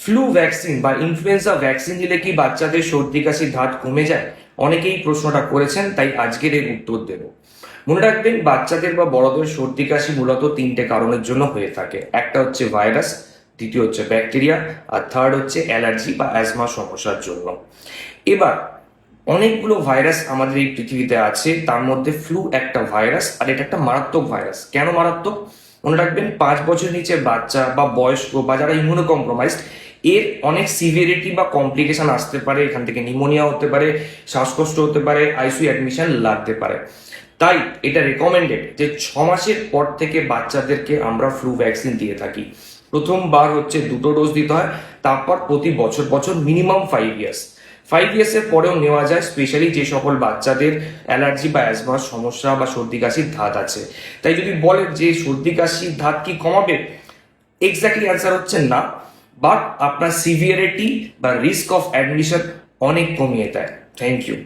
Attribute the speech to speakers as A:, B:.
A: Flu vaccine বা influenza vaccine দিলে কি বাচ্চাদের সর্দি কাশি ধাত কমে যায়? অনেকেই প্রশ্নটা করেছেন, তাই আজকের এর উত্তর দেব। মনে রাখবেন, বাচ্চাদের বা বড়দের সর্দি কাশি মূলত তিনটে কারণের জন্য হয়ে থাকে। একটা হচ্ছে ভাইরাস, দ্বিতীয় হচ্ছে ব্যাকটেরিয়া, আর থার্ড হচ্ছে অ্যালার্জি বা অ্যাজমা সমস্যার জন্য। এবার অনেকগুলো ভাইরাস আমাদের এই পৃথিবীতে আছে, তার মধ্যে ফ্লু একটা ভাইরাস, আর এটা একটা মারাত্মক ভাইরাস। কেন মারাত্মক? মনে রাখবেন, 5 বছর নিচে বাচ্চা বা বয়স্ক বা যারা ইমিউনো কম্প্রোমাইজড, এর অনেক সিভিয়ারিটি বা কমপ্লিকেশন আসতে পারে। এখান থেকে নিউমোনিয়া হতে পারে, শ্বাসকষ্ট হতে পারে, আইসিইউ অ্যাডমিশন লাগতে পারে। তাই এটা রেকমেন্ডেড যে 6 মাসের পর থেকে বাচ্চাদেরকে আমরা ফ্লু ভ্যাকসিন দিয়ে থাকি। প্রথমবার হচ্ছে 2টো ডোজ দিতে হয়, তারপর প্রতি বছর বছর মিনিমাম 5 ইয়ার্স। 5 ইয়ার্সের পরেও নেওয়া যায়, স্পেশালি যে সকল বাচ্চাদের অ্যালার্জি বা অ্যাজমার সমস্যা বা সর্দি কাশির ধাত আছে। তাই যদি বলেন যে সর্দি কাশির ধাত কি কমাবে, এক্স্যাক্টলি অ্যান্সার হচ্ছে না, বাট আপনার সিভিয়ারিটি বা রিস্ক অফ অ্যাডমিশন অনেক কমিয়ে দেয়। Thank you.